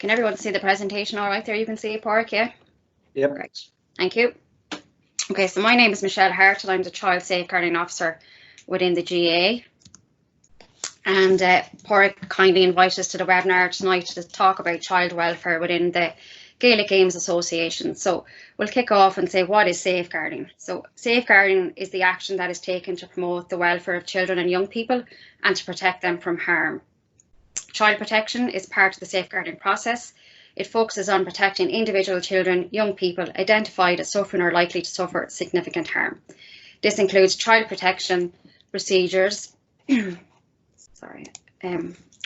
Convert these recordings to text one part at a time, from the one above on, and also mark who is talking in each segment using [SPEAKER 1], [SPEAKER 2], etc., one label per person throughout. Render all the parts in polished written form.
[SPEAKER 1] Can everyone see the presentation all right there? You can see it, Park, yeah?
[SPEAKER 2] Yep.
[SPEAKER 1] Great, thank you. Okay, so my name is Michelle Harte and I'm the Child Safeguarding Officer within the GA. And Park kindly invited us to the webinar tonight to talk about child welfare within the Gaelic Games Association. So we'll kick off and say, what is safeguarding? So safeguarding is the action that is taken to promote the welfare of children and young people and to protect them from harm. Child protection is part of the safeguarding process. It focuses on protecting individual children, young people identified as suffering or likely to suffer significant harm. This includes child protection procedures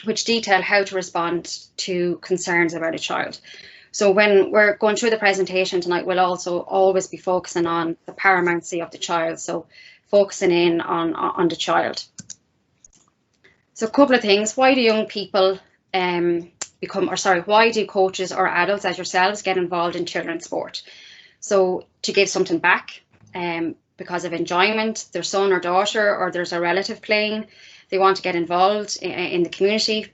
[SPEAKER 1] which detail how to respond to concerns about a child. So when we're going through the presentation tonight, we'll also always be focusing on the paramountcy of the child, so focusing in on the child. So a couple of things. Why do young people why do coaches or adults as yourselves get involved in children's sport? So to give something back, because of enjoyment, their son or daughter or there's a relative playing, they want to get involved in the community.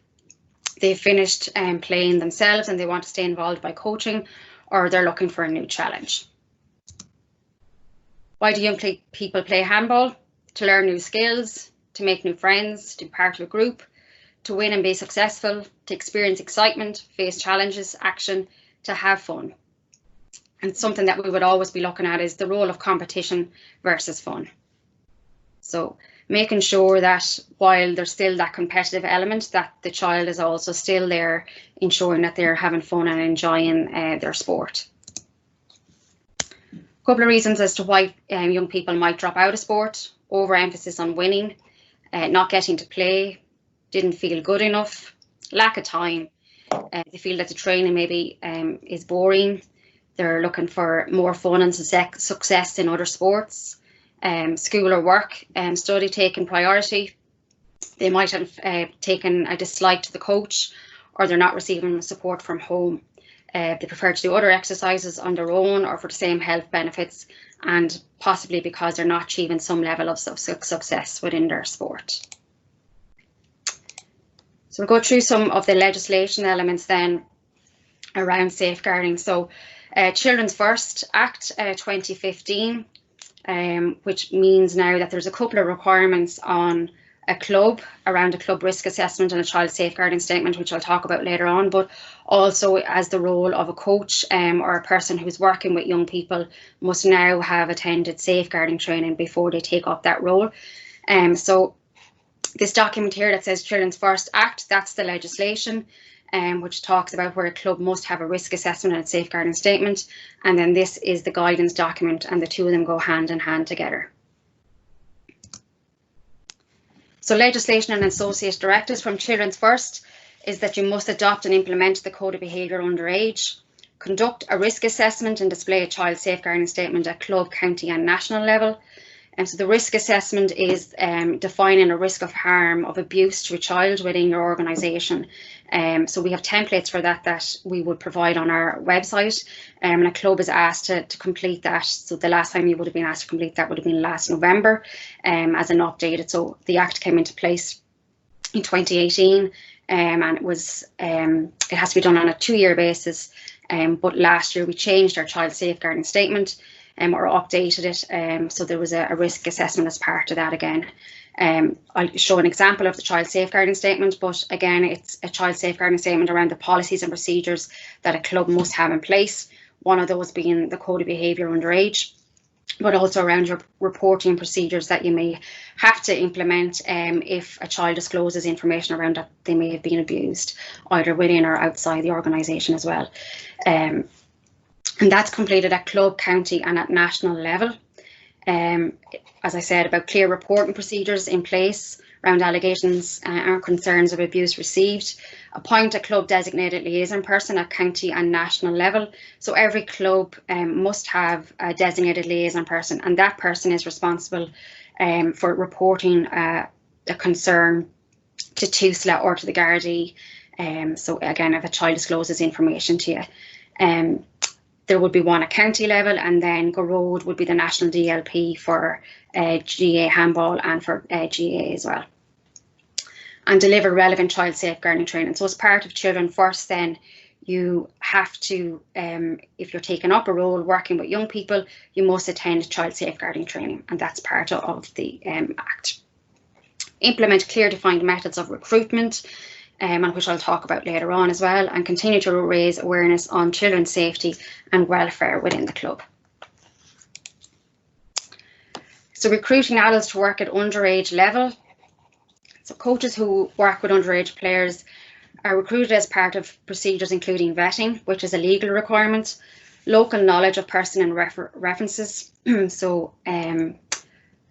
[SPEAKER 1] They've finished playing themselves and they want to stay involved by coaching, or they're looking for a new challenge. Why do young people play handball? To learn new skills, to make new friends, to be part of a group, to win and be successful, to experience excitement, face challenges, action, to have fun. And something that we would always be looking at is the role of competition versus fun. So making sure that while there's still that competitive element, that the child is also still there, ensuring that they're having fun and enjoying their sport. A couple of reasons as to why young people might drop out of sport: overemphasis on winning, not getting to play, didn't feel good enough, lack of time. They feel that the training maybe is boring. They're looking for more fun and success in other sports. School or work and study taking priority. They might have taken a dislike to the coach, or they're not receiving support from home. They prefer to do other exercises on their own or for the same health benefits, and possibly because they're not achieving some level of success within their sport. So we'll go through some of the legislation elements then around safeguarding. So Children's First Act 2015, which means now that there's a couple of requirements on a club around a club risk assessment and a child safeguarding statement, which I'll talk about later on, but also as the role of a coach or a person who's working with young people must now have attended safeguarding training before they take up that role. So this document here that says Children's First Act, that's the legislation, which talks about where a club must have a risk assessment and a safeguarding statement. And then this is the guidance document, and the two of them go hand in hand together. So legislation and associate directives from Children's First is that you must adopt and implement the Code of Behaviour Underage, conduct a risk assessment and display a child safeguarding statement at club, county and national level. And so the risk assessment is defining a risk of harm, of abuse to a child within your organisation. So we have templates for that we would provide on our website, and a club is asked to complete that. So the last time you would have been asked to complete that would have been last November as an updated. So the Act came into place in 2018 and it was it has to be done on a 2-year basis. But last year we changed our child safeguarding statement or updated it, so there was a risk assessment as part of that again. I'll show an example of the child safeguarding statement, but again it's a child safeguarding statement around the policies and procedures that a club must have in place, one of those being the Code of Behaviour Underage, but also around your reporting procedures that you may have to implement if a child discloses information around that they may have been abused, either within or outside the organisation as well. And that's completed at club, county and at national level. As I said, about clear reporting procedures in place around allegations or concerns of abuse received. Appoint a club designated liaison person at county and national level. So every club must have a designated liaison person, and that person is responsible for reporting a concern to TUSLA or to the Gardaí. So again, if a child discloses information to you. There would be one at county level, and then Gearóid would be the national DLP for GA handball and for GA as well. And deliver relevant child safeguarding training. So as part of Children First then, you have to, if you're taking up a role working with young people, you must attend child safeguarding training, and that's part of the Act. Implement clear defined methods of recruitment, and which I'll talk about later on as well, and continue to raise awareness on children's safety and welfare within the club. So recruiting adults to work at underage level. So coaches who work with underage players are recruited as part of procedures including vetting, which is a legal requirement, local knowledge of person and references. So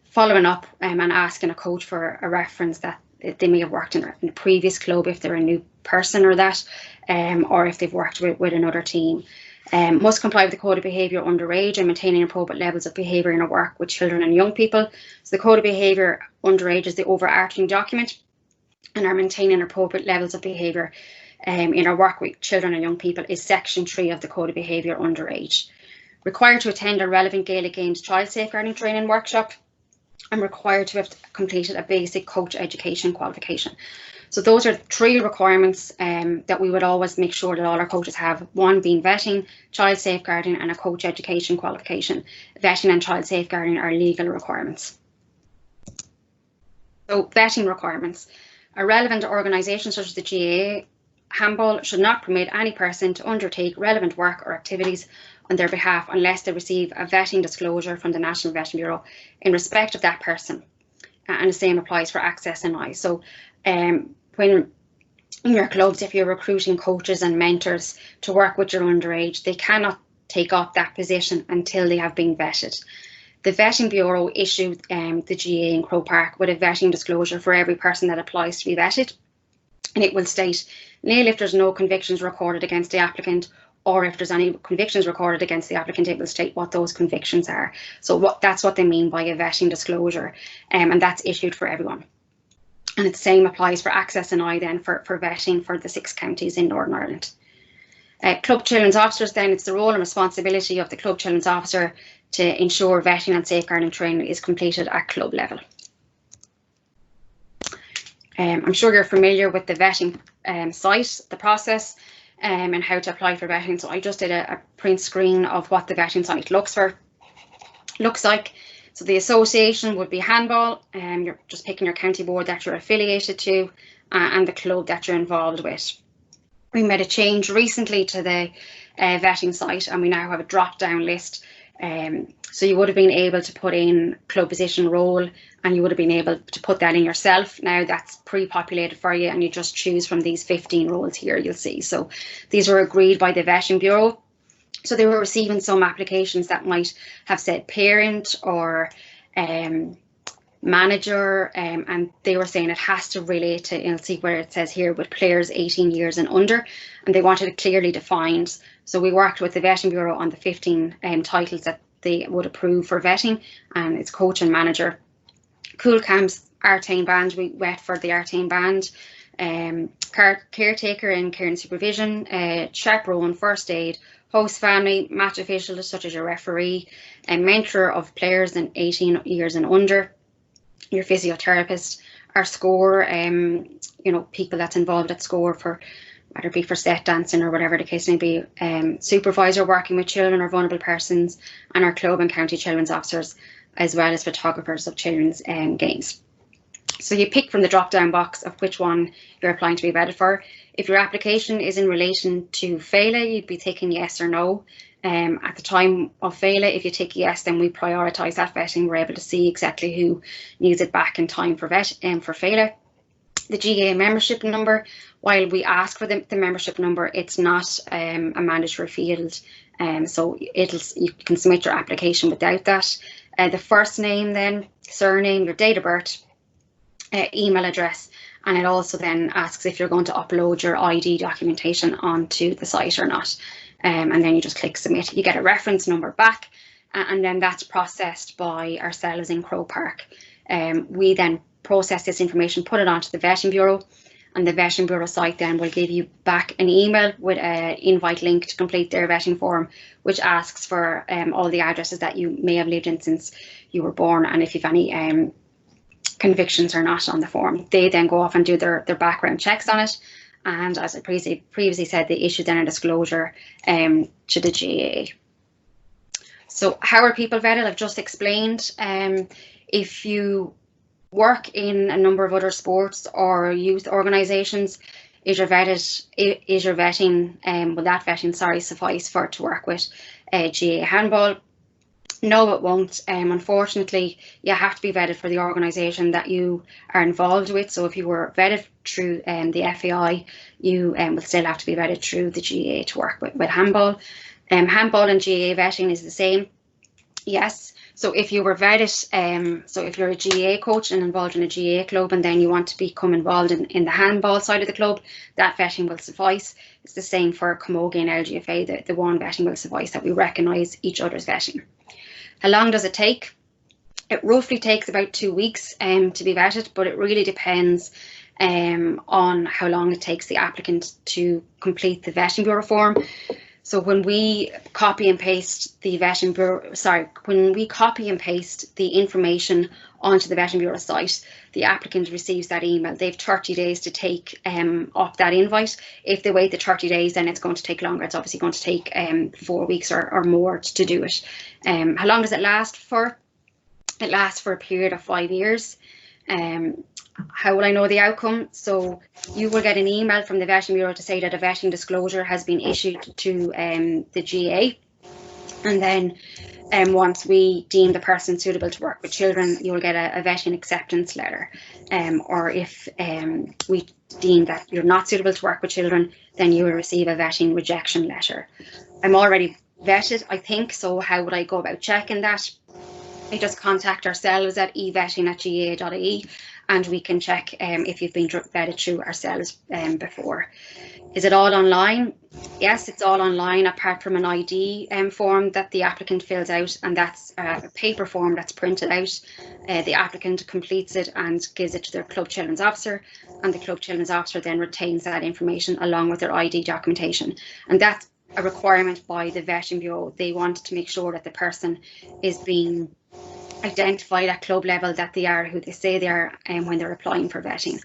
[SPEAKER 1] following up and asking a coach for a reference that they may have worked in a previous club if they're a new person or that, or if they've worked with another team. Must comply with the Code of Behaviour underage and maintaining appropriate levels of behaviour in our work with children and young people. So the Code of Behaviour underage is the overarching document, and our maintaining appropriate levels of behaviour in our work with children and young people is Section 3 of the Code of Behaviour underage. Required to attend a relevant Gaelic Games child safeguarding training workshop, and required to have completed a basic coach education qualification. So those are 3 requirements that we would always make sure that all our coaches have. One being vetting, child safeguarding, and a coach education qualification. Vetting and child safeguarding are legal requirements. So vetting requirements. A relevant organisation such as the GAA handball should not permit any person to undertake relevant work or activities on their behalf unless they receive a vetting disclosure from the National Vetting Bureau in respect of that person. And the same applies for Access NI. So when in your clubs, if you're recruiting coaches and mentors to work with your underage, they cannot take up that position until they have been vetted. The Vetting Bureau issued the GAA in Croke Park with a vetting disclosure for every person that applies to be vetted. And it will state, nil if there's no convictions recorded against the applicant, or if there's any convictions recorded against the applicant, it will state what those convictions are. So that's what they mean by a vetting disclosure, and that's issued for everyone. And the same applies for Access NI then for vetting for the 6 counties in Northern Ireland. Club Children's Officers then, it's the role and responsibility of the Club Children's Officer to ensure vetting and safeguarding training is completed at club level. I'm sure you're familiar with the vetting site, the process, and how to apply for vetting. So I just did a print screen of what the vetting site looks like. So the association would be handball, and you're just picking your county board that you're affiliated to, and the club that you're involved with. We made a change recently to the vetting site, and we now have a drop-down list. So you would have been able to put in club position role, and you would have been able to put that in yourself. Now that's pre-populated for you, and you just choose from these 15 roles here, you'll see. So these were agreed by the Vetting Bureau. So they were receiving some applications that might have said parent or manager, and they were saying it has to relate to, you'll see where it says here, with players 18 years and under, and they wanted it clearly defined. So we worked with the Vetting Bureau on the 15 titles that they would approve for vetting, and it's coach and manager. Cool Camps, Artane Band, we went for the Artane Band, caretaker and care and supervision, chaperone, first aid, host family, match officials such as your referee, and mentor of players in 18 years and under, your physiotherapist, our score, people that's involved at score for whether it be for set dancing or whatever the case may be, supervisor working with children or vulnerable persons, and our club and county children's officers, as well as photographers of children's games. So you pick from the drop-down box of which one you're applying to be vetted for. If your application is in relation to FAILA, you'd be taking yes or no. At the time of FAILA, if you tick yes, then we prioritise that vetting. We're able to see exactly who needs it back in time for FAILA. The GAA membership number, while we ask for the membership number, it's not a mandatory field, so you can submit your application without that. The first name, then surname, your date of birth, email address, and it also then asks if you're going to upload your ID documentation onto the site or not, and then you just click submit. You get a reference number back, and then that's processed by ourselves in Croke Park. We then process this information, put it onto the Vetting Bureau, and the Vetting Bureau site then will give you back an email with an invite link to complete their vetting form, which asks for all the addresses that you may have lived in since you were born, and if you've any convictions or not on the form. They then go off and do their background checks on it, and as I previously said, they issue then a disclosure to the GAA. So how are people vetted? I've just explained. If you work in a number of other sports or youth organisations, will that vetting suffice to work with GAA handball? No, it won't. Unfortunately, you have to be vetted for the organisation that you are involved with. So if you were vetted through the FAI, you will still have to be vetted through the GAA to work with handball. Handball and GAA vetting is the same. Yes. So if you were vetted, so if you're a GAA coach and involved in a GAA club, and then you want to become involved in the handball side of the club, that vetting will suffice. It's the same for Camogie and LGFA. The one vetting will suffice, that we recognise each other's vetting. How long does it take? It roughly takes about 2 weeks to be vetted, but it really depends on how long it takes the applicant to complete the vetting bureau form. So when we copy and paste the vetting bureau, when we copy and paste the information onto the vetting bureau site, the applicant receives that email. They have 30 days to take up that invite. If they wait the 30 days, then it's going to take longer. It's obviously going to take 4 weeks or more to do it. How long does it last for? It lasts for a period of 5 years. How will I know the outcome? So you will get an email from the vetting bureau to say that a vetting disclosure has been issued to the GA, and then once we deem the person suitable to work with children, you'll get a vetting acceptance letter. Or if we deem that you're not suitable to work with children, then you will receive a vetting rejection letter. I'm already vetted, I think, so how would I go about checking that? I just contact ourselves at evetting@gaa.ie, and we can check if you've been vetted through ourselves before. Is it all online? Yes, it's all online, apart from an ID form that the applicant fills out, and that's a paper form that's printed out. The applicant completes it and gives it to their club children's officer, and the club children's officer then retains that information along with their ID documentation. And that's a requirement by the vetting bureau. They want to make sure that the person is being identified at club level, that they are who they say they are when they're applying for vetting.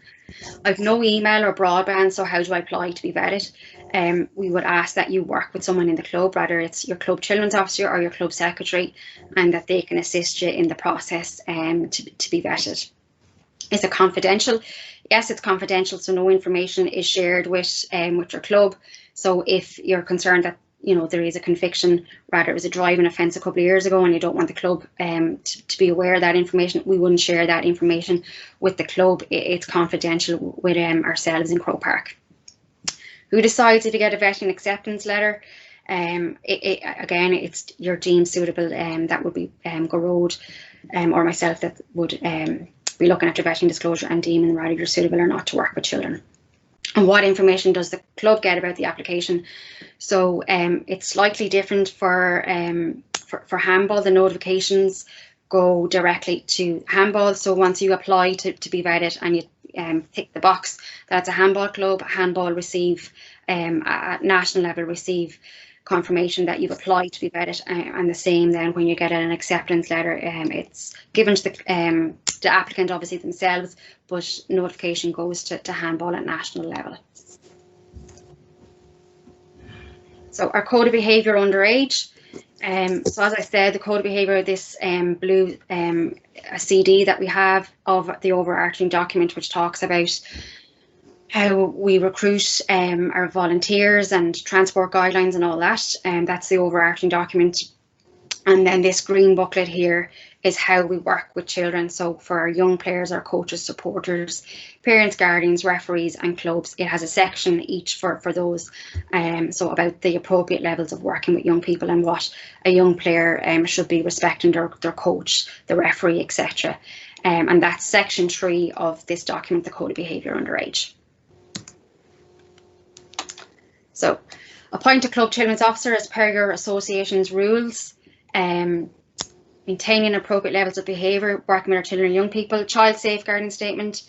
[SPEAKER 1] I've no email or broadband, so how do I apply to be vetted? We would ask that you work with someone in the club, whether it's your club children's officer or your club secretary, and that they can assist you in the process to be vetted. Is it confidential? Yes, it's confidential, so no information is shared with your club. So if you're concerned that there is a conviction, rather it was a driving offence a couple of years ago, and you don't want the club to be aware of that information, we wouldn't share that information with the club. It's confidential with ourselves in Croke Park. Who decides if you get a vetting acceptance letter? Again, it's you're deemed suitable, that would be Gearóid or myself that would be looking at your vetting disclosure and deeming whether you're suitable or not to work with children. And what information does the club get about the application? So it's slightly different for handball. The notifications go directly to handball. So once you apply to be vetted and you tick the box that it's a handball club, handball receive at national level receive confirmation that you've applied to be vetted, and the same then when you get an acceptance letter, it's given to the applicant obviously themselves, but notification goes to handball at national level. So our code of behaviour underage. So as I said, the code of behaviour, this blue a CD that we have of the overarching document, which talks about how we recruit our volunteers and transport guidelines and all that, and that's the overarching document. And then this green booklet here is how we work with children. So for our young players, our coaches, supporters, parents, guardians, referees and clubs, it has a section each for those. So about the appropriate levels of working with young people and what a young player should be respecting their coach, the referee, etc. And that's section 3 of this document, the Code of Behaviour Underage. So appoint a club children's officer as per your association's rules. Maintaining appropriate levels of behaviour, working with our children and young people. Child safeguarding statement,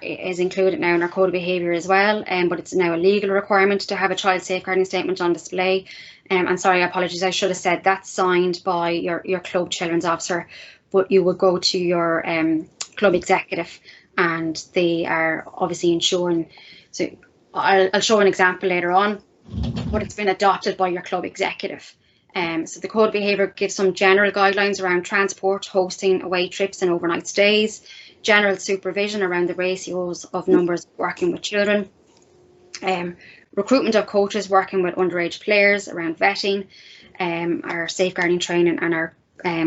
[SPEAKER 1] is included now in our code of behaviour as well, but it's now a legal requirement to have a child safeguarding statement on display. And sorry, apologies, I should have said that's signed by your club children's officer, but you would go to your club executive, and they are obviously ensuring. So I'll show an example later on, but it's been adopted by your club executive. So the code of behaviour gives some general guidelines around transport, hosting away trips and overnight stays, general supervision around the ratios of numbers working with children, recruitment of coaches working with underage players, around vetting, our safeguarding training and our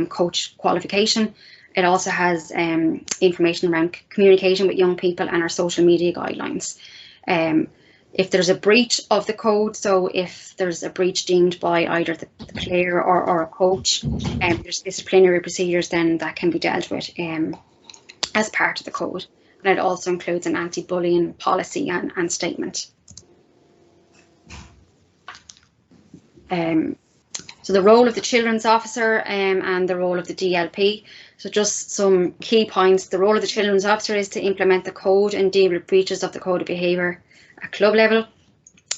[SPEAKER 1] coach qualification. It also has information around communication with young people and our social media guidelines. If there's a breach of the code, so if there's a breach deemed by either the player or a coach, there's disciplinary procedures then that can be dealt with as part of the code. And it also includes an anti-bullying policy and statement. So the role of the children's officer and the role of the DLP. So just some key points. The role of the children's officer is to implement the code and deal with breaches of the code of behaviour at club level.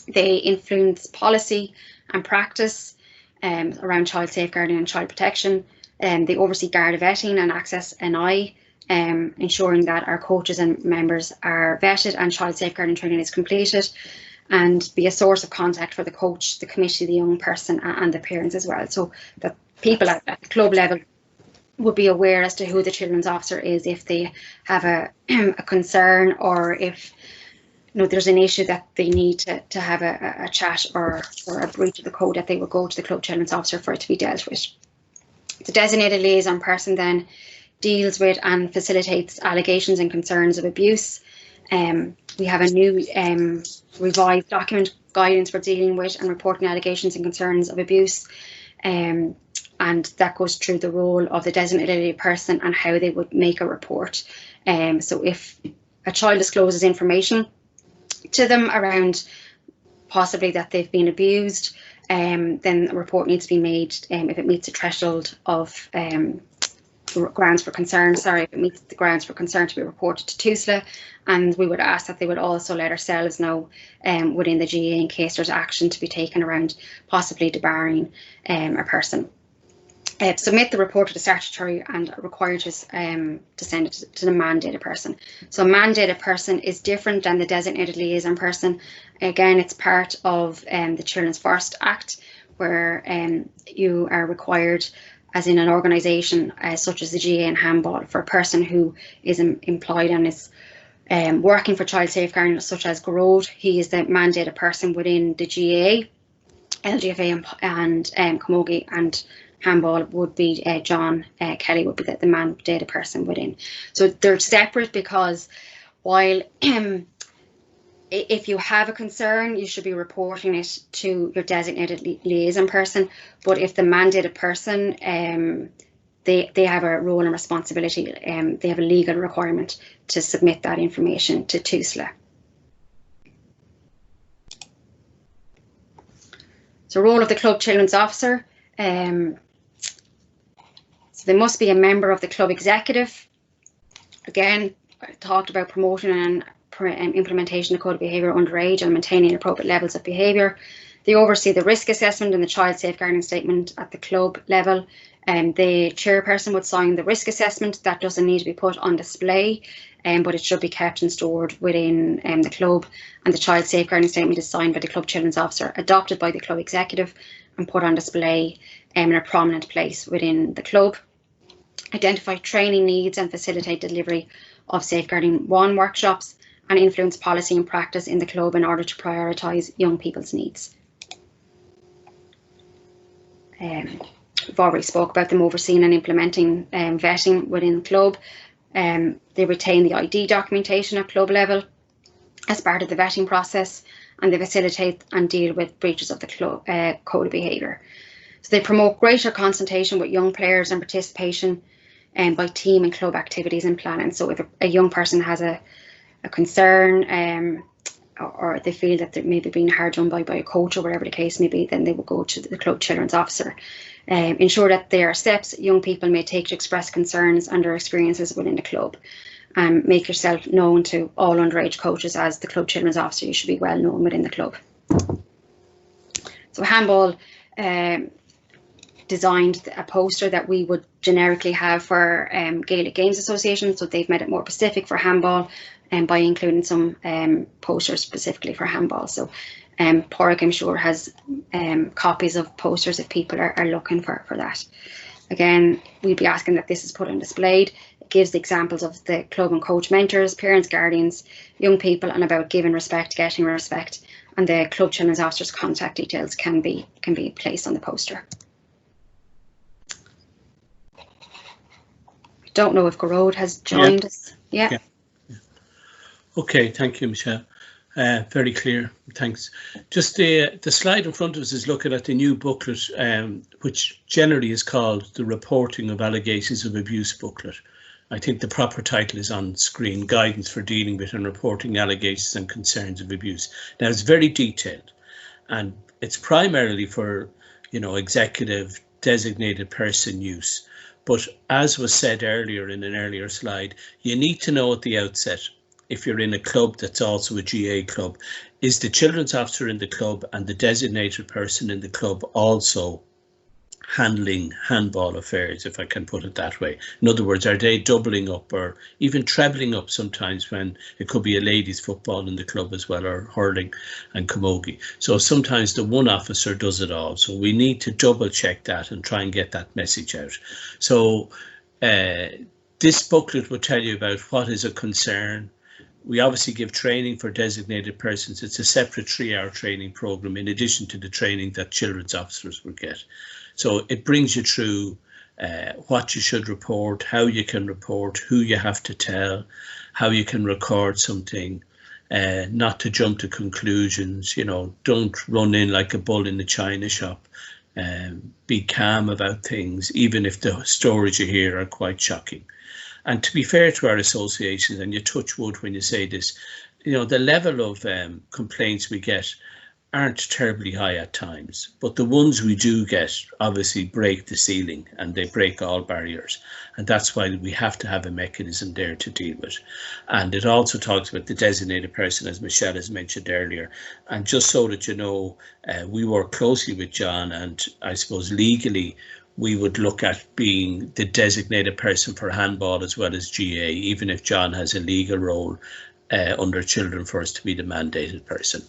[SPEAKER 1] They influence policy and practice around child safeguarding and child protection. They oversee Garda vetting and access NI, ensuring that our coaches and members are vetted and child safeguarding training is completed, and be a source of contact for the coach, the committee, the young person and the parents as well. So that people at the club level would be aware as to who the children's officer is if they have a concern, or if there's an issue that they need to have a chat or a breach of the code, that they will go to the club children's officer for it to be dealt with. The designated liaison person then deals with and facilitates allegations and concerns of abuse. We have a new revised document guidance for dealing with and reporting allegations and concerns of abuse, and that goes through the role of the designated person and how they would make a report. So if a child discloses information to them around possibly that they've been abused, then a report needs to be made if it meets the threshold of grounds for concern, if it meets the grounds for concern to be reported to TUSLA, and we would ask that they would also let ourselves know within the GA in case there's action to be taken around possibly debarring a person. Submit the report to the statutory and required to send it to the mandated person. So a mandated person is different than the designated liaison person. Again, it's part of the Children's First Act, where you are required, as in an organisation such as the GA and Handball, for a person who is employed and is working for child safeguarding, such as Gearóid. He is the mandated person within the GA, LGFA and Camogie, and Handball would be John Kelly would be the mandated person within. So they're separate because while if you have a concern, you should be reporting it to your designated liaison person. But if the mandated person, they have a role and responsibility, they have a legal requirement to submit that information to TUSLA. So role of the club children's officer. So they must be a member of the club executive. Again, I talked about promoting and implementation of code of behaviour underage and maintaining appropriate levels of behaviour. They oversee the risk assessment and the child safeguarding statement at the club level. The chairperson would sign the risk assessment. That doesn't need to be put on display, but it should be kept and stored within the club. And the child safeguarding statement is signed by the club children's officer, adopted by the club executive, and put on display in a prominent place within the club. Identify training needs and facilitate delivery of safeguarding 1 workshops, and influence policy and practice in the club in order to prioritise young people's needs. We've already spoke about them overseeing and implementing vetting within the club. They retain the ID documentation at club level as part of the vetting process, and they facilitate and deal with breaches of the club code of behaviour. So they promote greater consultation with young players and participation by team and club activities and planning. So if a young person has a concern or they feel that they're maybe being hard done by a coach or whatever the case may be, then they will go to the club children's officer. Ensure that there are steps young people may take to express concerns and their experiences within the club. Make yourself known to all underage coaches. As the club children's officer, you should be well known within the club. So Handball designed a poster that we would generically have for Gaelic Games Association, so they've made it more specific for Handball. by including some posters specifically for handball. So Porrick, I'm sure, has copies of posters if people are looking for that. Again, we'd be asking that this is put on display. It gives the examples of the club and coach mentors, parents, guardians, young people, and about giving respect, getting respect, and the club children's officers' contact details can be placed on the poster. I don't know if Gearóid has joined us. Yeah.
[SPEAKER 2] Okay, thank you, Michelle. Very clear, thanks. Just the slide in front of us is looking at the new booklet, which generally is called the Reporting of Allegations of Abuse booklet. I think the proper title is on screen, Guidance for Dealing with and Reporting Allegations and Concerns of Abuse. Now, it's very detailed, and it's primarily for, executive designated person use. But as was said earlier in an earlier slide, you need to know at the outset, if you're in a club that's also a GA club, is the children's officer in the club and the designated person in the club also handling handball affairs, if I can put it that way? In other words, are they doubling up or even trebling up sometimes when it could be a ladies football in the club as well, or hurling and camogie? So sometimes the one officer does it all. So we need to double check that and try and get that message out. So this booklet will tell you about what is a concern. We obviously give training for designated persons. It's a separate 3-hour training program in addition to the training that children's officers will get. So it brings you through what you should report, how you can report, who you have to tell, how you can record something, not to jump to conclusions, don't run in like a bull in the china shop. Be calm about things, even if the stories you hear are quite shocking. And to be fair to our associations, and you touch wood when you say this, the level of complaints we get aren't terribly high at times, but the ones we do get obviously break the ceiling and they break all barriers. And that's why we have to have a mechanism there to deal with. And it also talks about the designated person, as Michelle has mentioned earlier. And just so that you know, we work closely with John, and I suppose legally, we would look at being the designated person for handball as well as GA, even if John has a legal role under Children First to be the mandated person.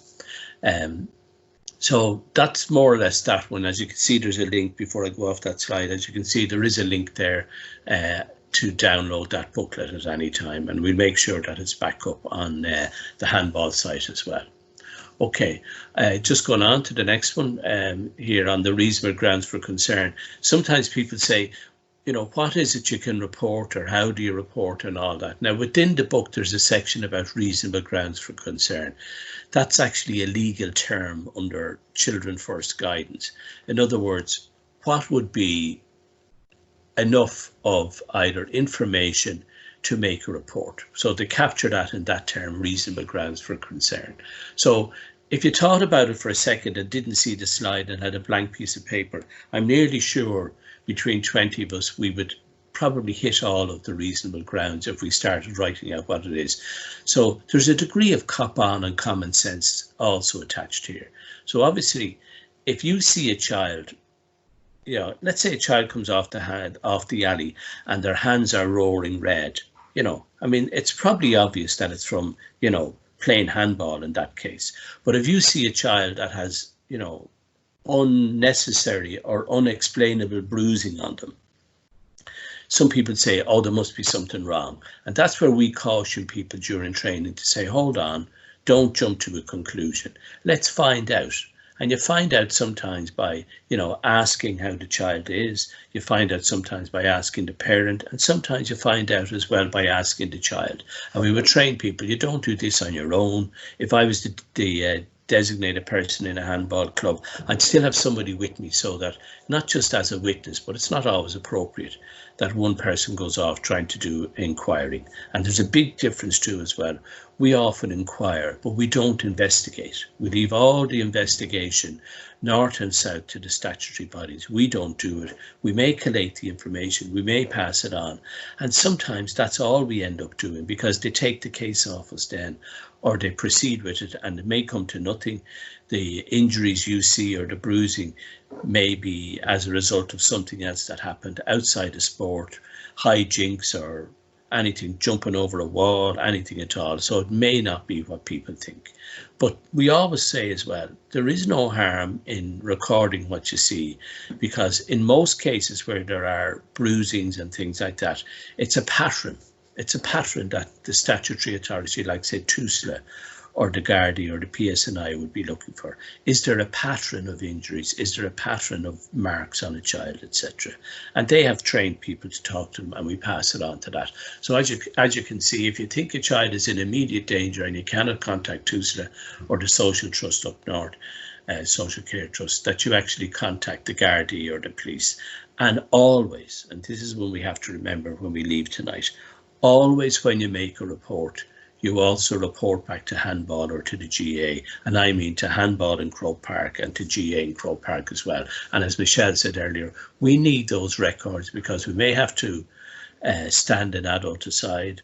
[SPEAKER 2] So that's more or less that one. As you can see, there's a link before I go off that slide. As you can see, there is a link there to download that booklet at any time, and we'll make sure that it's back up on the handball site as well. Okay, just going on to the next one here on the reasonable grounds for concern. Sometimes people say, what is it you can report, or how do you report, and all that. Now, within the book, there's a section about reasonable grounds for concern. That's actually a legal term under Children First guidance. In other words, what would be enough of either information to make a report? So they capture that in that term, reasonable grounds for concern. So if you thought about it for a second and didn't see the slide and had a blank piece of paper, I'm nearly sure between 20 of us, we would probably hit all of the reasonable grounds if we started writing out what it is. So there's a degree of cop on and common sense also attached here. So obviously, if you see a child, let's say a child comes off the alley and their hands are roaring red, it's probably obvious that it's from, playing handball in that case. But if you see a child that has, unnecessary or unexplainable bruising on them, some people say, oh, there must be something wrong. And that's where we caution people during training to say, hold on, don't jump to a conclusion. Let's find out. And you find out sometimes by, asking how the child is. You find out sometimes by asking the parent, and sometimes you find out as well by asking the child. And we would train people, you don't do this on your own. If I was the designated person in a handball club, I'd still have somebody with me, so that not just as a witness, but it's not always appropriate that one person goes off trying to do inquiring. And there's a big difference too as well. We often inquire, but we don't investigate. We leave all the investigation north and south to the statutory bodies. We don't do it. We may collate the information, we may pass it on, and sometimes that's all we end up doing, because they take the case off us then, or they proceed with it, and it may come to nothing. The injuries you see or the bruising may be as a result of something else that happened outside of sport, hijinks or anything jumping over a wall, anything at all. So it may not be what people think. But we always say as well, there is no harm in recording what you see, because in most cases where there are bruisings and things like that, it's a pattern. It's a pattern that the statutory authority, like say TUSLA or the Gardaí or the PSNI, would be looking for. Is there a pattern of injuries? Is there a pattern of marks on a child, etc.? And they have trained people to talk to them, and we pass it on to that. So as you can see, if you think a child is in immediate danger and you cannot contact TUSLA or the Social Trust up north, Social Care Trust, that you actually contact the Gardaí or the police. And always, and this is what we have to remember when we leave tonight, always when you make a report, you also report back to handball or to the GA, and I mean to handball in Croke Park and to GA in Croke Park as well. And as Michelle said earlier, we need those records because we may have to stand an adult aside,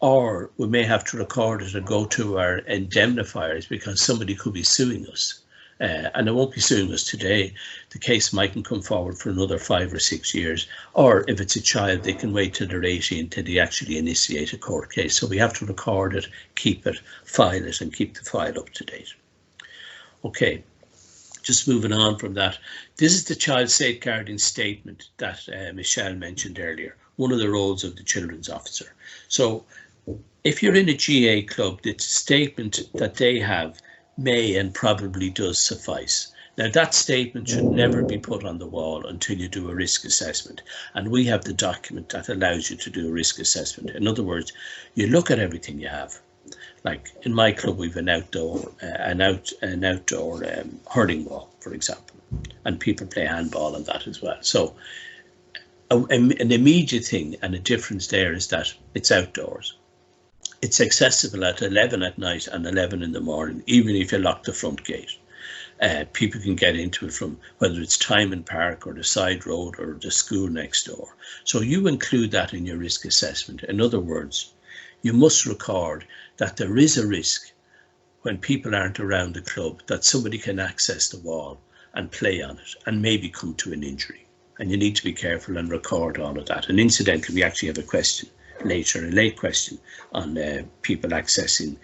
[SPEAKER 2] or we may have to record it and go to our indemnifiers because somebody could be suing us. And they won't be suing us today. The case mightn't come forward for another 5 or 6 years, or if it's a child, they can wait till they're 18 till they actually initiate a court case. So we have to record it, keep it, file it, and keep the file up to date. Okay, just moving on from that. This is the child safeguarding statement that Michelle mentioned earlier, one of the roles of the children's officer. So if you're in a GA club, the statement that they have may and probably does suffice. Now that statement should never be put on the wall until you do a risk assessment, and we have the document that allows you to do a risk assessment. In other words, you look at everything you have. Like in my club, we've an outdoor hurling wall, for example, and people play handball on that as well. So an immediate thing and a difference there is that it's outdoors. It's accessible at 11 at night and 11 in the morning, even if you lock the front gate. People can get into it from whether it's Timon Park or the side road or the school next door. So you include that in your risk assessment. In other words, you must record that there is a risk when people aren't around the club that somebody can access the wall and play on it and maybe come to an injury. And you need to be careful and record all of that. And incidentally, we actually have a question later, a late question on people accessing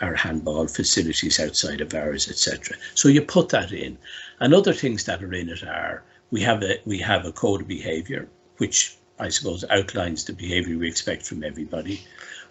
[SPEAKER 2] our handball facilities outside of ours, etc. So you put that in. And other things that are in it are, we have a code of behaviour, which I suppose outlines the behaviour we expect from everybody.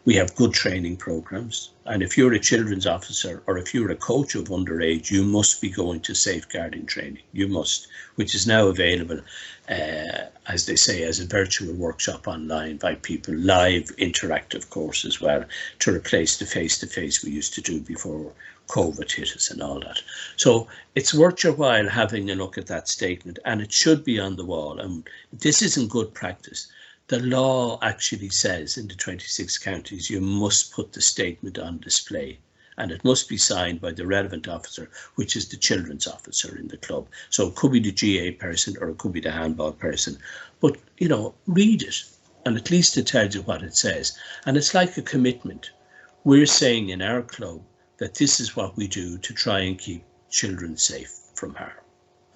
[SPEAKER 2] We have good training programs, and if you're a children's officer or if you're a coach of underage, you must be going to safeguarding training. You must, which is now available, as they say, as a virtual workshop online by people, live interactive course as well, to replace the face-to-face we used to do before COVID hit us and all that. So it's worth your while having a look at that statement, and it should be on the wall. And this isn't good practice. The law actually says in the 26 counties you must put the statement on display, and it must be signed by the relevant officer, which is the children's officer in the club. So it could be the GA person or it could be the handball person, but you know, read it and at least it tells you what it says. And it's like a commitment. We're saying in our club that this is what we do to try and keep children safe from harm.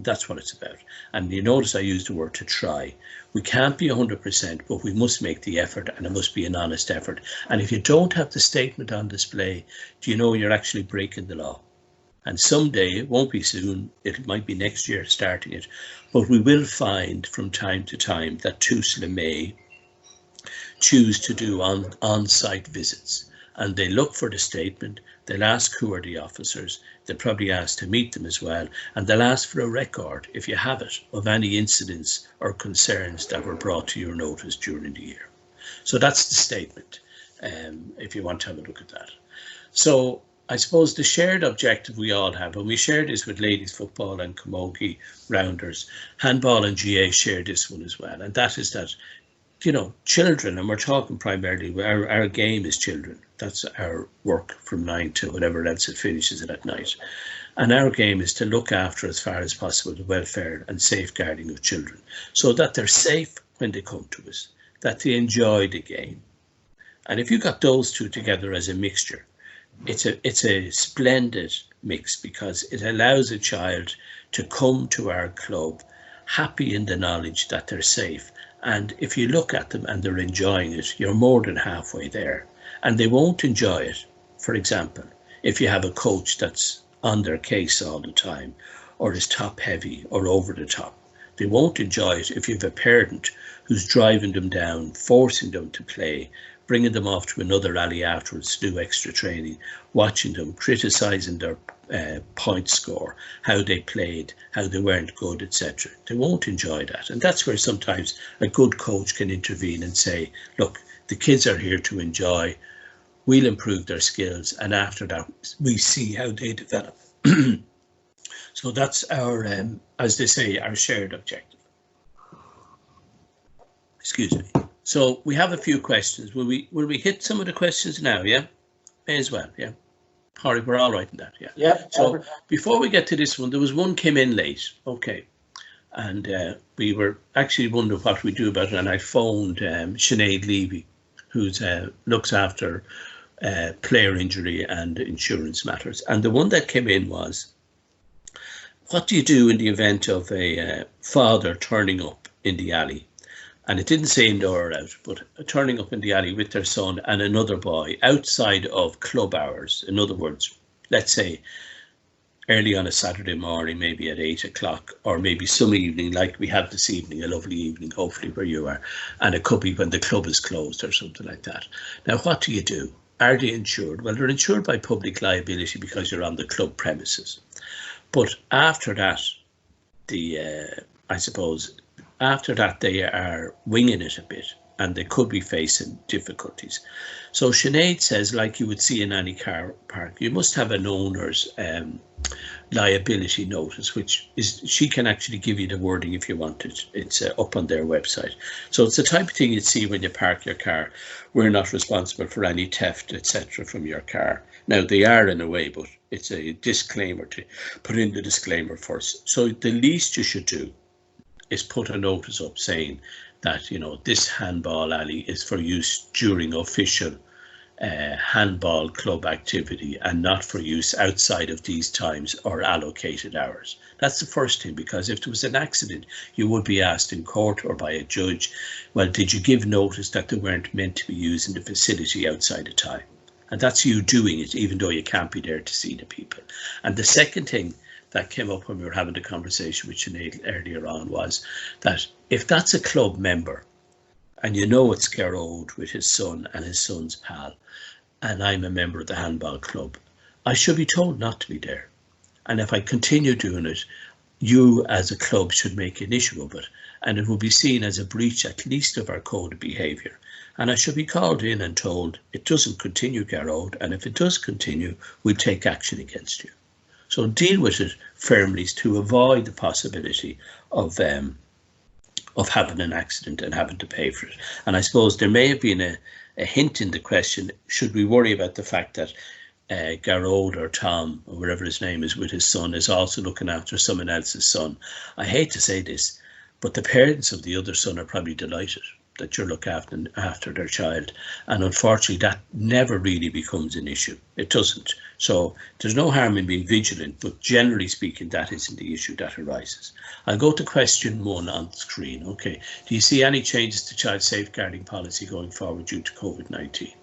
[SPEAKER 2] That's what it's about. And you notice I used the word to try. We can't be 100%, but we must make the effort, and it must be an honest effort. And if you don't have the statement on display, do you know you're actually breaking the law? And someday, it won't be soon, it might be next year starting it, but we will find from time to time that TUSLA may choose to do on-site visits. And they look for the statement, they'll ask who are the officers, they'll probably ask to meet them as well, and they'll ask for a record, if you have it, of any incidents or concerns that were brought to your notice during the year. So that's the statement, if you want to have a look at that. So I suppose the shared objective we all have, and we share this with ladies football and camogie rounders, handball and GA share this one as well, and that is that, you know, children, and we're talking primarily, our game is children. That's our work from 9 to whatever else it finishes it at night. And our game is to look after, as far as possible, the welfare and safeguarding of children, so that they're safe when they come to us, that they enjoy the game. And if you got those two together as a mixture, it's a splendid mix, because it allows a child to come to our club happy in the knowledge that they're safe And if you look at them and they're enjoying it, you're more than halfway there. And they won't enjoy it, for example, if you have a coach that's on their case all the time, or is top heavy or over the top. They won't enjoy it if you have a parent who's driving them down, forcing them to play, bringing them off to another alley afterwards to do extra training, watching them, criticising their point score, how they played, how they weren't good, etc. They won't enjoy that. And that's where sometimes a good coach can intervene and say, look, the kids are here to enjoy, we'll improve their skills, and after that we see how they develop. So that's our, as they say, our shared objective. Excuse me. So we have a few questions. Will we hit some of the questions now? Yeah, may as well. Yeah, Harry, we're all right in that. Yeah.
[SPEAKER 3] Yeah.
[SPEAKER 2] So before we get to this one, there was one came in late. Okay, and we were actually wondering what we do about it, and I phoned Sinead Levy, who's looks after player injury and insurance matters, and the one that came in was, what do you do in the event of a father turning up in the alley? And it didn't say indoor or out, but turning up in the alley with their son and another boy outside of club hours. In other words, let's say early on a Saturday morning, maybe at 8 o'clock, or maybe some evening like we have this evening, a lovely evening, hopefully where you are, and it could be when the club is closed or something like that. Now, what do you do? Are they insured? Well, they're insured by public liability because you're on the club premises. But after that, I suppose, after that they are winging it a bit and they could be facing difficulties. So Sinead says, like you would see in any car park, you must have an owner's liability notice, which is, she can actually give you the wording if you want it. It's up on their website. So it's the type of thing you'd see when you park your car. We're not responsible for any theft, etc. from your car. Now they are in a way, but it's a disclaimer to put in the disclaimer first. So the least you should do is put a notice up saying that, you know, this handball alley is for use during official handball club activity and not for use outside of these times or allocated hours. That's the first thing, because if there was an accident, you would be asked in court or by a judge, well, did you give notice that they weren't meant to be using the facility outside of time? And that's you doing it, even though you can't be there to see the people. And the second thing that came up when we were having the conversation with Sinead earlier on was that if that's a club member, and you know it's Gearóid with his son and his son's pal, and I'm a member of the handball club, I should be told not to be there. And if I continue doing it, you as a club should make an issue of it, and it will be seen as a breach at least of our code of behaviour. And I should be called in and told it doesn't continue, Gearóid, and if it does continue, we'll take action against you. So deal with it firmly to avoid the possibility of having an accident and having to pay for it. And I suppose there may have been a hint in the question, should we worry about the fact that Gearóid or Tom, or whatever his name is, with his son, is also looking after someone else's son? I hate to say this, but the parents of the other son are probably delighted that you're looking after their child. And unfortunately, that never really becomes an issue. It doesn't. So there's no harm in being vigilant, but generally speaking, that isn't the issue that arises. I'll go to question 1 on screen. Okay. Do you see any changes to child safeguarding policy going forward due to COVID-19?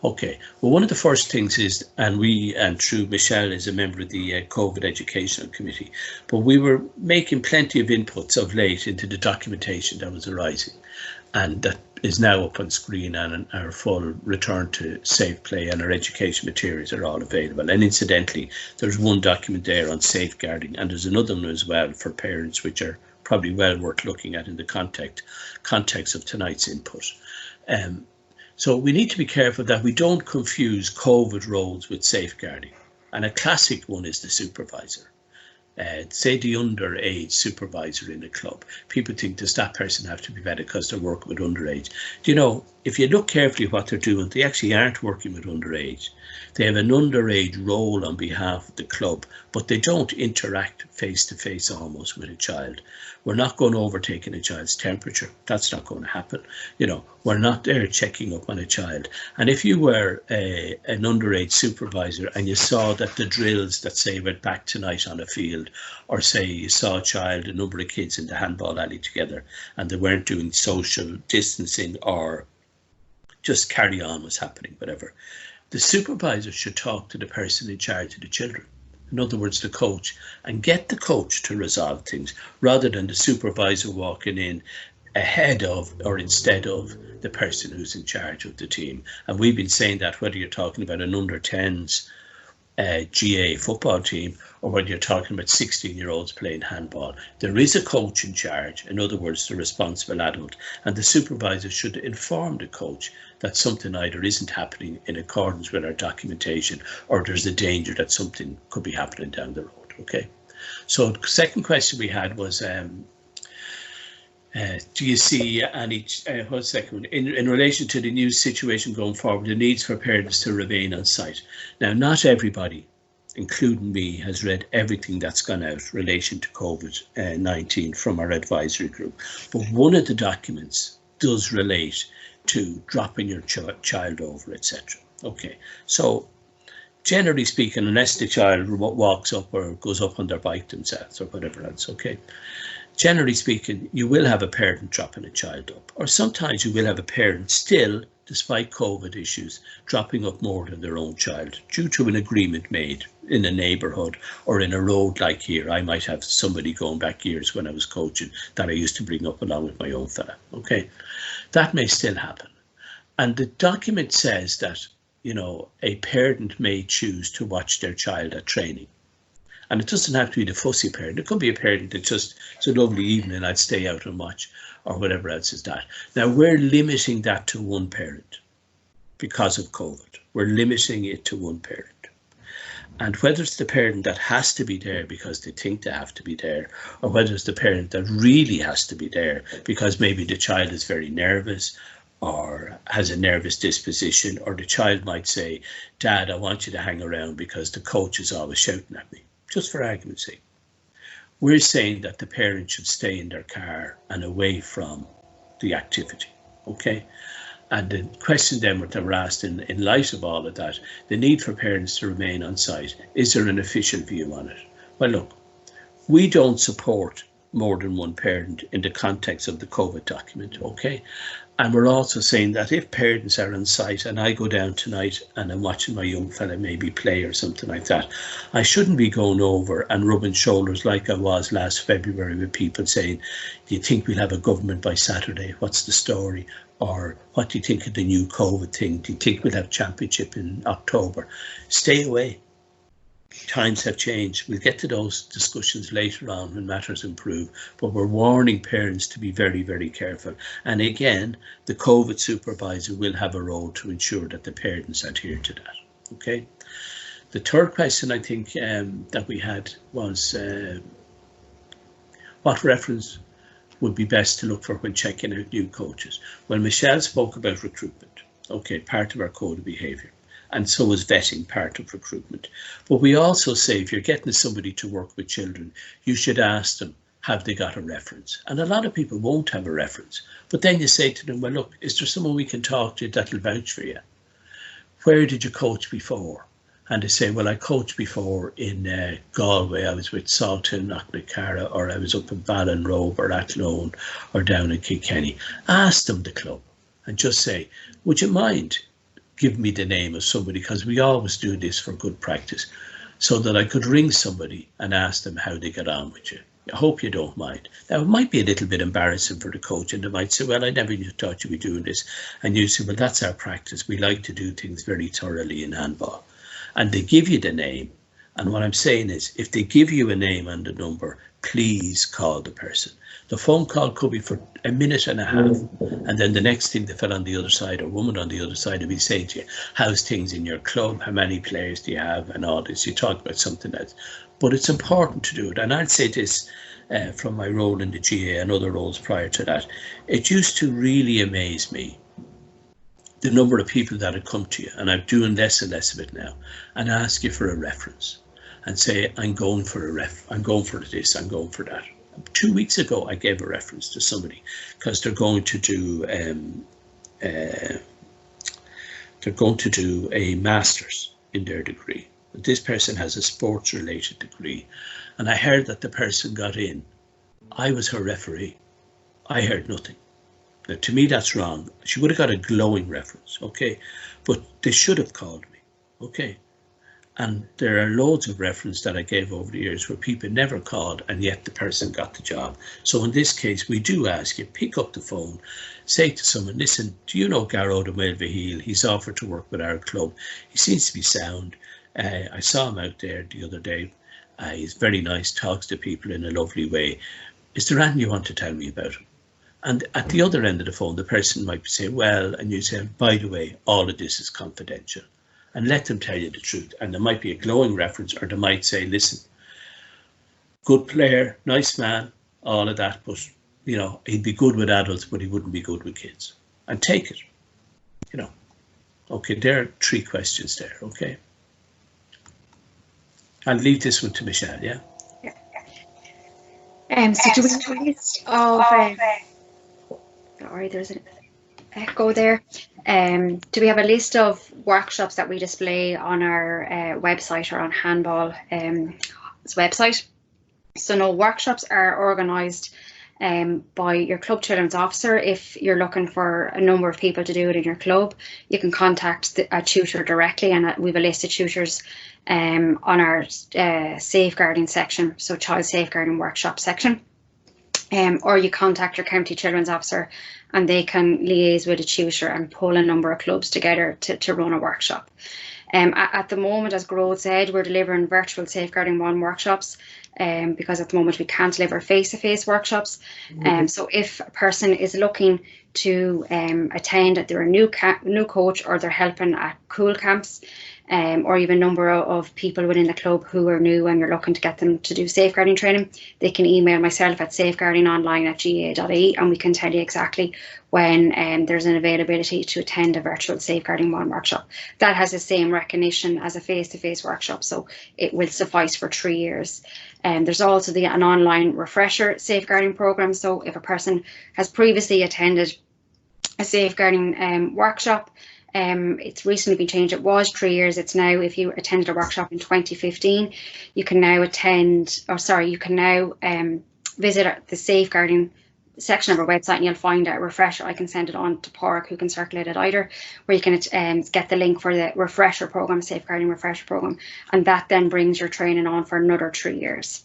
[SPEAKER 2] Okay, well, one of the first things is, and through Michelle is a member of the COVID Educational Committee, but we were making plenty of inputs of late into the documentation that was arising, and that is now up on screen, and our full return to safe play and our education materials are all available. And incidentally, there's one document there on safeguarding, and there's another one as well for parents, which are probably well worth looking at in the context of tonight's input. So we need to be careful that we don't confuse COVID roles with safeguarding. And a classic one is the supervisor. Say the underage supervisor in a club. People think, does that person have to be vetted because they're working with underage? Do you know, if you look carefully what they're doing, they actually aren't working with underage. They have an underage role on behalf of the club, but they don't interact face to face almost with a child. We're not going over taking a child's temperature. That's not going to happen. You know, we're not there checking up on a child. And if you were an underage supervisor and you saw that the drills that say went back tonight on a field, or say you saw a child, a number of kids in the handball alley together, and they weren't doing social distancing or just carry on was happening, whatever, the supervisor should talk to the person in charge of the children. In other words, the coach, and get the coach to resolve things rather than the supervisor walking in ahead of or instead of the person who's in charge of the team. And we've been saying that whether you're talking about an under 10s GA football team or whether you're talking about 16-year-olds playing handball, there is a coach in charge, in other words, the responsible adult, and the supervisor should inform the coach that something either isn't happening in accordance with our documentation or there's a danger that something could be happening down the road. Okay, so the second question we had was, do you see any, what's the second one? In relation to the new situation going forward, the needs for parents to remain on site. Now, not everybody, including me, has read everything that's gone out in relation to COVID-19 from our advisory group. But one of the documents does relate to dropping your child over, etc. Okay, so generally speaking, unless the child walks up or goes up on their bike themselves or whatever else, okay, generally speaking, you will have a parent dropping a child up, or sometimes you will have a parent still, despite COVID issues, dropping up more than their own child due to an agreement made in a neighbourhood or in a road like here. I might have somebody going back years when I was coaching that I used to bring up along with my own fella. Okay, that may still happen. And the document says that, you know, a parent may choose to watch their child at training. And it doesn't have to be the fussy parent. It could be a parent that just, it's a lovely evening, I'd stay out and watch, or whatever else is that. Now, we're limiting that to one parent because of COVID. We're limiting it to one parent. And whether it's the parent that has to be there because they think they have to be there, or whether it's the parent that really has to be there because maybe the child is very nervous or has a nervous disposition, or the child might say, Dad, I want you to hang around because the coach is always shouting at me, just for argument's sake. We're saying that the parent should stay in their car and away from the activity, okay? And the question then that were asked in light of all of that, the need for parents to remain on site, is there an official view on it? Well, look, we don't support more than one parent in the context of the COVID document, okay? And we're also saying that if parents are on site and I go down tonight and I'm watching my young fella maybe play or something like that, I shouldn't be going over and rubbing shoulders like I was last February with people saying, do you think we'll have a government by Saturday? What's the story? Or what do you think of the new COVID thing? Do you think we'll have championship in October? Stay away. Times have changed. We'll get to those discussions later on when matters improve, but we're warning parents to be very, very careful. And again, the COVID supervisor will have a role to ensure that the parents adhere to that. Okay. The third question I think that we had was what reference would be best to look for when checking out new coaches? Well, Michelle spoke about recruitment. Okay, part of our code of behaviour. And so is vetting part of recruitment. But we also say if you're getting somebody to work with children, you should ask them, have they got a reference? And a lot of people won't have a reference. But then you say to them, well, look, is there someone we can talk to that'll vouch for you? Where did you coach before? And they say, well, I coached before in Galway. I was with Salton, Knocknacarra, or I was up in Ballinrobe or Athlone or down in Kilkenny. Ask them the club and just say, would you mind give me the name of somebody, because we always do this for good practice, so that I could ring somebody and ask them how they get on with you. I hope you don't mind. Now, it might be a little bit embarrassing for the coach, and they might say, well, I never thought you'd be doing this. And you say, well, that's our practice. We like to do things very thoroughly in handball. And they give you the name. And what I'm saying is, if they give you a name and a number, please call the person. The phone call could be for a minute and a half, and then the next thing the fellow on the other side or woman on the other side will be saying to you, how's things in your club, how many players do you have, and all this. You talk about something else. But it's important to do it. And I'd say this from my role in the GA and other roles prior to that. It used to really amaze me the number of people that had come to you, and I'm doing less and less of it now, and ask you for a reference and say, I'm going for this, I'm going for that. 2 weeks ago, I gave a reference to somebody because they're going to do a master's in their degree. This person has a sports related degree, and I heard that the person got in. I was her referee. I heard nothing. Now, to me, that's wrong. She would have got a glowing reference, okay? But they should have called me, okay? And there are loads of references that I gave over the years where people never called and yet the person got the job. So in this case, we do ask you, pick up the phone, say to someone, listen, do you know Gearóid Ó Maoilmhichíl? He's offered to work with our club. He seems to be sound. I saw him out there the other day. He's very nice, talks to people in a lovely way. Is there anything you want to tell me about him? And at the other end of the phone, the person might be saying, well, and you say, by the way, all of this is confidential. And let them tell you the truth. And there might be a glowing reference, or they might say, listen, good player, nice man, all of that, but, you know, he'd be good with adults, but he wouldn't be good with kids. And take it, you know. Okay, there are 3 questions there, okay? I'll leave this one to Michelle, yeah?
[SPEAKER 1] So do we have a list of, sorry, there's an echo there. Do we have a list of workshops that we display on our website or on Handball's website? So no, workshops are organised by your club children's officer. If you're looking for a number of people to do it in your club, you can contact a tutor directly, and we have a list of tutors on our safeguarding section, so child safeguarding workshop section. Or you contact your county children's officer and they can liaise with a tutor and pull a number of clubs together to run a workshop. At the moment, as Gearóid said, we're delivering virtual Safeguarding 1 workshops because at the moment we can't deliver face-to-face workshops. So if a person is looking to attend, they're a new coach or they're helping at cool camps, or even a number of people within the club who are new and you're looking to get them to do safeguarding training, they can email myself at safeguardingonline@gaa.ie and we can tell you exactly when there's an availability to attend a virtual Safeguarding 1 workshop. That has the same recognition as a face-to-face workshop, so it will suffice for 3 years. There's also an online refresher safeguarding programme, so if a person has previously attended a safeguarding workshop, it's recently been changed. It was 3 years. It's now, if you attended a workshop in 2015, you can now visit the safeguarding section of our website and you'll find a refresher. I can send it on to Park, who can circulate it either, where you can get the link for the refresher programme, safeguarding refresher programme, and that then brings your training on for another 3 years.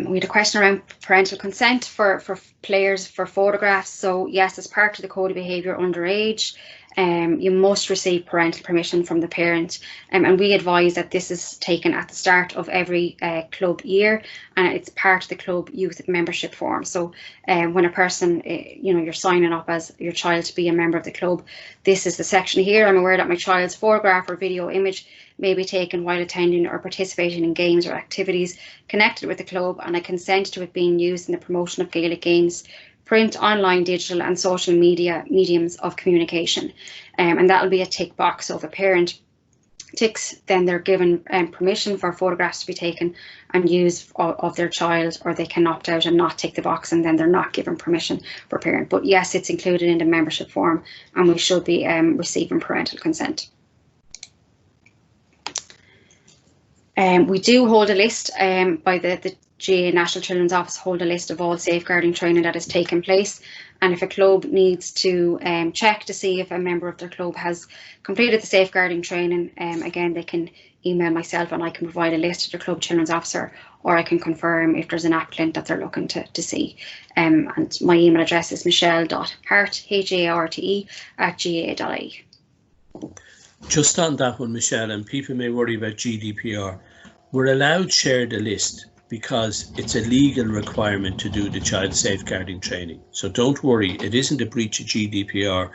[SPEAKER 1] We had a question around parental consent for players for photographs. So yes, as part of the code of behaviour underage, you must receive parental permission from the parent, and we advise that this is taken at the start of every club year, and it's part of the club youth membership form. So when a person, you're signing up as your child to be a member of the club, this is the section here. I'm aware that my child's photograph or video image may be taken while attending or participating in games or activities connected with the club, and I consent to it being used in the promotion of Gaelic games, print, online, digital and social media mediums of communication. And that will be a tick box. So if a parent ticks, then they're given permission for photographs to be taken and used of their child, or they can opt out and not tick the box and then they're not given permission for parent. But yes, it's included in the membership form and we should be receiving parental consent. We do hold a list by the GA National Children's Office, hold a list of all safeguarding training that has taken place, and if a club needs to check to see if a member of their club has completed the safeguarding training, again they can email myself and I can provide a list to the club children's officer, or I can confirm if there's an applicant that they're looking to see. And my email address is michelle.harte, Harte, @gaa.ie.
[SPEAKER 2] Just on that one, Michelle, and people may worry about GDPR, we're allowed share the list because it's a legal requirement to do the child safeguarding training. So don't worry, it isn't a breach of GDPR.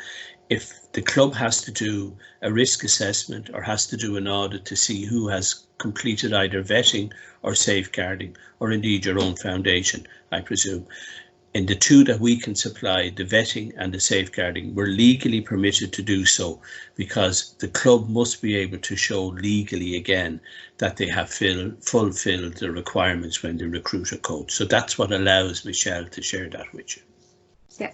[SPEAKER 2] If the club has to do a risk assessment or has to do an audit to see who has completed either vetting or safeguarding, or indeed your own foundation, I presume, in the two that we can supply, the vetting and the safeguarding, we're legally permitted to do so because the club must be able to show legally again that they have fulfilled the requirements when they recruit a coach. So that's what allows Michelle to share that with you.
[SPEAKER 1] Yeah,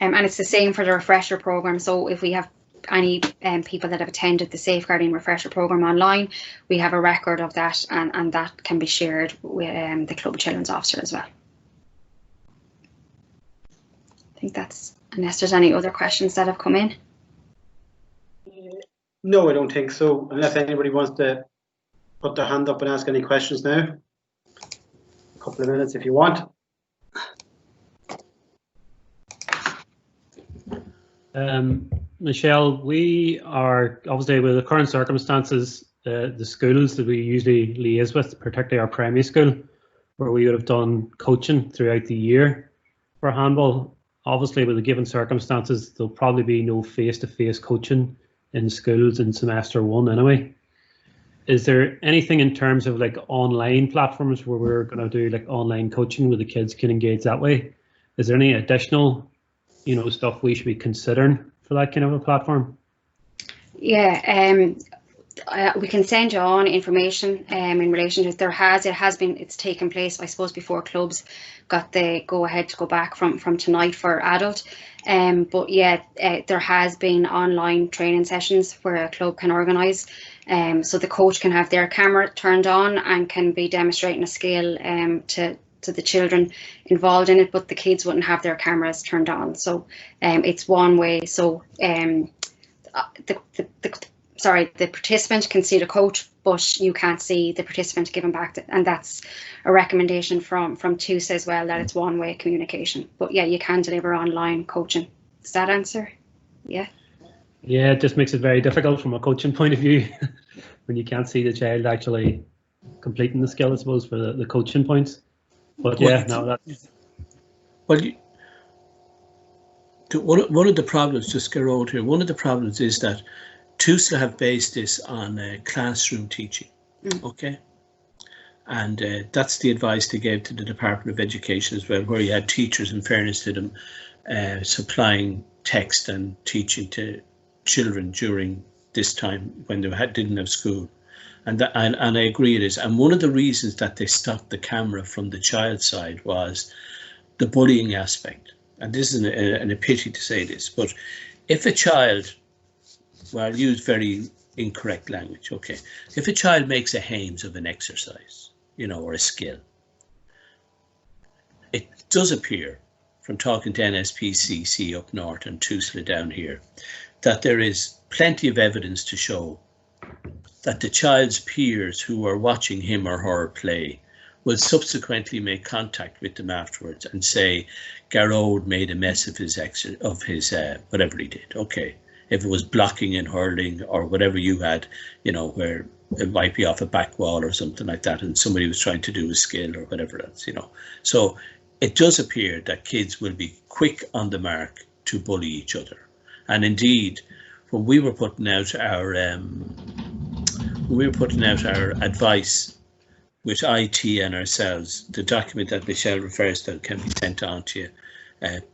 [SPEAKER 1] and it's the same for the refresher program. So if we have any people that have attended the safeguarding refresher program online, we have a record of that, and that can be shared with the Club Children's Officer as well. I think that's, unless there's any other questions that have come in.
[SPEAKER 3] No, I don't think so, unless anybody wants to put their hand up and ask any questions now. A couple of minutes if you want.
[SPEAKER 4] Michelle, we are obviously, with the current circumstances, the schools that we usually liaise with, particularly our primary school, where we would have done coaching throughout the year for handball. Obviously, with the given circumstances, there'll probably be no face-to-face coaching in schools in semester one anyway. Is there anything in terms of like online platforms where we're going to do like online coaching where the kids can engage that way? Is there any additional, stuff we should be considering for that kind of a platform?
[SPEAKER 1] Yeah, we can send you on information in relation to it. It's taken place, I suppose, before clubs got the go ahead to go back from tonight for adult. But yeah, there has been online training sessions where a club can organise. So the coach can have their camera turned on and can be demonstrating a skill to the children involved in it, but the kids wouldn't have their cameras turned on. So it's one way. So the participant can see the coach, but you can't see the participant giving back and that's a recommendation from TUSA as well, that it's one-way communication. But yeah, you can deliver online coaching. Does that answer? Yeah. Yeah,
[SPEAKER 4] it just makes it very difficult from a coaching point of view when you can't see the child actually completing the skill, I suppose, for the coaching points. But yeah,
[SPEAKER 2] one of the problems, just Gearóid here, one of the problems is that TUSA have based this on classroom teaching, okay? And that's the advice they gave to the Department of Education as well, where you had teachers, in fairness to them, supplying text and teaching to children during this time when they didn't have school. And I agree it is. And one of the reasons that they stopped the camera from the child side was the bullying aspect. And this is a pity to say this, but if a child, well, I'll use very incorrect language, okay. If a child makes a hames of an exercise, or a skill, it does appear from talking to NSPCC up north and TUSLA down here, that there is plenty of evidence to show that the child's peers who are watching him or her play will subsequently make contact with them afterwards and say, Gearóid made a mess of his whatever he did. Okay, if it was blocking and hurling or whatever you had, where it might be off a back wall or something like that, and somebody was trying to do a skill or whatever else, So it does appear that kids will be quick on the mark to bully each other. And indeed, when we were putting out our advice with IT and ourselves, the document that Michelle refers to can be sent on to you,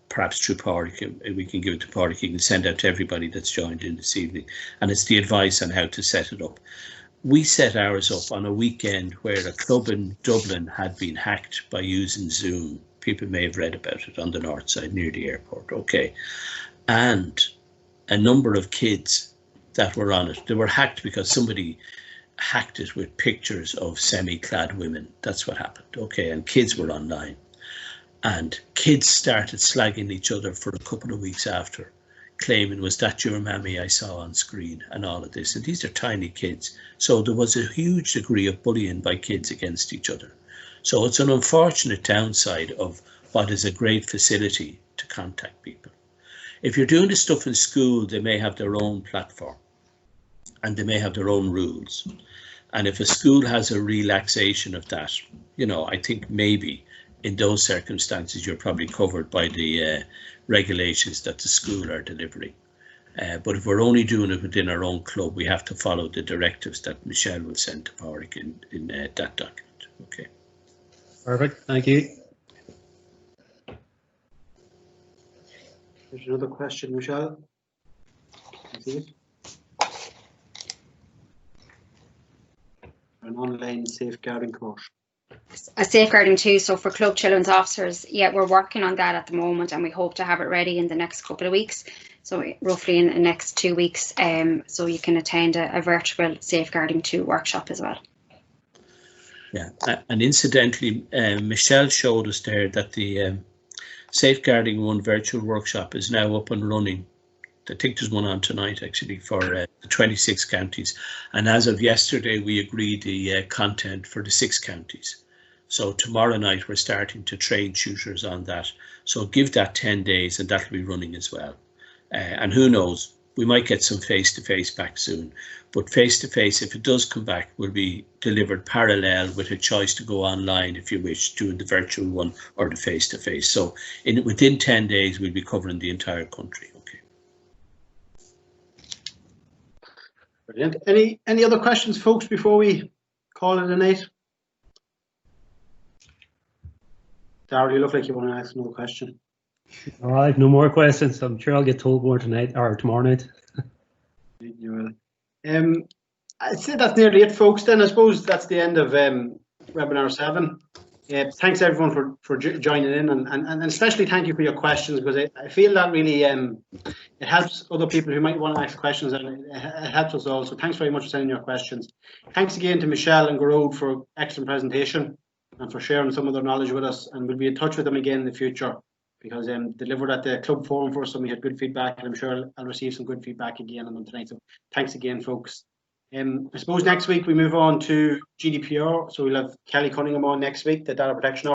[SPEAKER 2] perhaps through Pádraig. We can give it to Pádraig. You can send out to everybody that's joined in this evening, and it's the advice on how to set it up. We set ours up on a weekend where a club in Dublin had been hacked by using Zoom. People may have read about it on the north side near the airport. Okay, and a number of kids that were on it, they were hacked because somebody hacked it with pictures of semi-clad women. That's what happened. Okay, and kids were online, and kids started slagging each other for a couple of weeks after, claiming, was that your mammy I saw on screen, and all of this. And these are tiny kids, so there was a huge degree of bullying by kids against each other. So it's an unfortunate downside of what is a great facility to contact people. If you're doing this stuff in school, they may have their own platform and they may have their own rules. And if a school has a relaxation of that, I think maybe in those circumstances, you're probably covered by the regulations that the school are delivering. But if we're only doing it within our own club, we have to follow the directives that Michelle will send to Pádraig in that document. Okay.
[SPEAKER 4] Perfect. Thank you.
[SPEAKER 3] There's another question, Michelle. An online safeguarding course.
[SPEAKER 1] A safeguarding too, so for club children's officers, yeah, we're working on that at the moment, and we hope to have it ready in the next couple of weeks, so roughly in the next 2 weeks, so you can attend a virtual safeguarding 2 workshop as well.
[SPEAKER 2] Yeah, and incidentally, Michelle showed us there that the Safeguarding 1 virtual workshop is now up and running. I think there's one on tonight actually for the 26 counties, and as of yesterday we agreed the content for the 6 counties. So tomorrow night we're starting to train tutors on that. So give that 10 days and that'll be running as well. And who knows, we might get some face-to-face back soon, but face-to-face, if it does come back, will be delivered parallel with a choice to go online if you wish, doing the virtual one or the face-to-face. So within 10 days we'll be covering the entire country. Okay.
[SPEAKER 3] Brilliant. Any other questions, folks, before we call it a night? Darryl, you look like you want to ask another question.
[SPEAKER 4] All right, no more questions. I'm sure I'll get told more tonight or tomorrow night.
[SPEAKER 3] You will. I'd say that's nearly it, folks. Then I suppose that's the end of webinar 7. Thanks everyone for joining in, and especially thank you for your questions, because I feel that really it helps other people who might want to ask questions, and it helps us all. So thanks very much for sending your questions. Thanks again to Michelle and Gearóid for excellent presentation and for sharing some of their knowledge with us, and we'll be in touch with them again in the future, because delivered at the club forum for us and we had good feedback, and I'm sure I'll receive some good feedback again on them tonight. So thanks again, folks. I suppose next week we move on to GDPR, so we'll have Kelly Cunningham on next week, the Data Protection